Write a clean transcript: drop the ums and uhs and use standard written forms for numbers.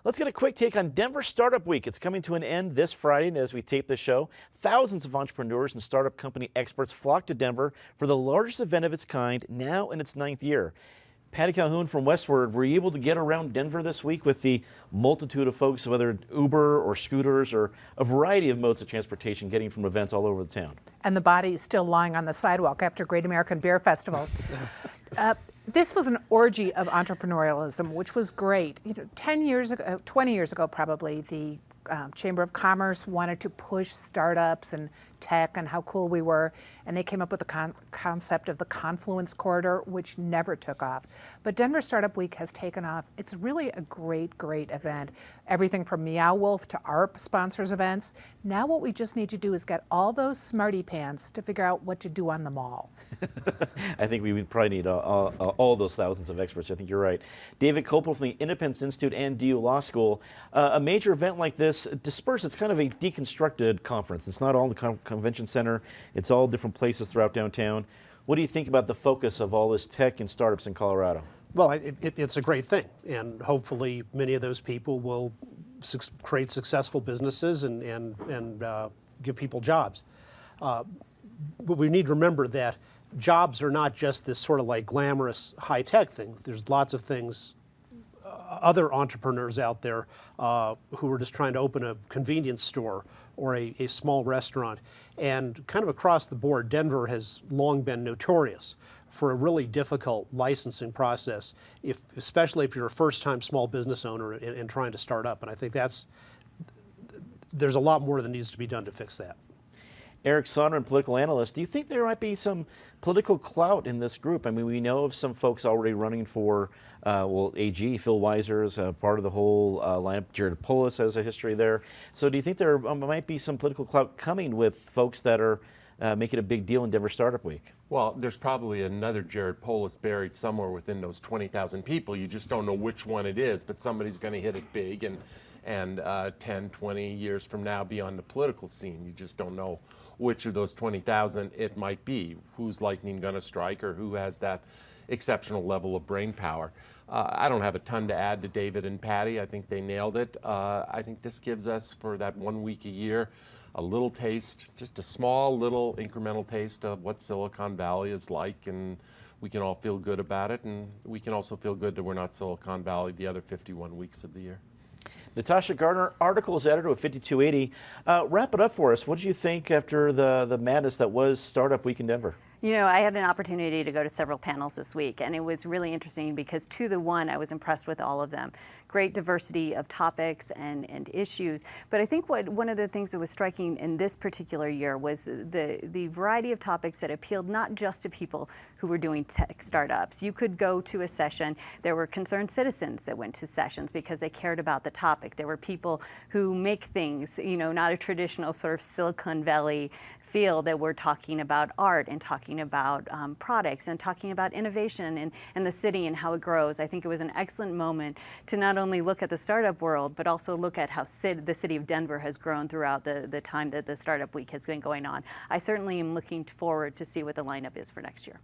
Let's get a quick take on Denver Startup Week. It's coming to an end this Friday, and as we tape the show, thousands of entrepreneurs and startup company experts flock to Denver for the largest event of its kind, now in its 9th year. Patty Calhoun from Westward, were you able to get around Denver this week with the multitude of folks, whether Uber or scooters or a variety of modes of transportation getting from events all over the town? And the body is still lying on the sidewalk after Great American Beer Festival. This was an orgy of entrepreneurialism, which was great. 10 years ago, 20 years ago probably, the Chamber of Commerce wanted to push startups and tech and how cool we were, and they came up with the concept of the Confluence Corridor, which never took off. But Denver Startup Week has taken off. It's really a great, great event. Everything from Meow Wolf to ARP sponsors events. Now what we just need to do is get all those smarty pants to figure out what to do on the mall. I think we would probably need all those thousands of experts. I think you're right. David Copel from the Independence Institute and DU Law School. A major event like this dispersed. It's kind of a deconstructed conference. It's not all in the convention center. It's all different places throughout downtown. What do you think about the focus of all this tech and startups in Colorado? Well, it's a great thing, and hopefully many of those people will create successful businesses and give people jobs. But we need to remember that jobs are not just this sort of like glamorous high-tech thing. There's lots of things, other entrepreneurs out there who are just trying to open a convenience store or a small restaurant. And kind of across the board, Denver has long been notorious for a really difficult licensing process, especially if you're a first-time small business owner and trying to start up. And I think there's a lot more that needs to be done to fix that. Eric Sonderman, political analyst, do you think there might be some political clout in this group? I mean, we know of some folks already running for, AG. Phil Weiser is part of the whole lineup. Jared Polis has a history there. So do you think there might be some political clout coming with folks that are making a big deal in Denver Startup Week? Well, there's probably another Jared Polis buried somewhere within those 20,000 people. You just don't know which one it is, but somebody's going to hit it big and 10, 20 years from now be on the political scene. You just don't know which of those 20,000 it might be, who's lightning going to strike or who has that exceptional level of brain power. I don't have a ton to add to David and Patty. I think they nailed it. I think this gives us, for that 1 week a year, a little taste, just a small little incremental taste of what Silicon Valley is like, and we can all feel good about it, and we can also feel good that we're not Silicon Valley the other 51 weeks of the year. Natacha Gartner, articles editor of 5280. Wrap it up for us. What did you think after the madness that was Startup Week in Denver? I had an opportunity to go to several panels this week, and it was really interesting because 2 to 1, I was impressed with all of them. Great diversity of topics and issues. But I think one of the things that was striking in this particular year was the variety of topics that appealed not just to people who were doing tech startups. You could go to a session. There were concerned citizens that went to sessions because they cared about the topic. There were people who make things, not a traditional sort of Silicon Valley feel, that we're talking about art and talking about products and talking about innovation and the city and how it grows. I think it was an excellent moment to not only look at the startup world, but also look at how the city of Denver has grown throughout the time that the Startup Week has been going on. I certainly am looking forward to see what the lineup is for next year.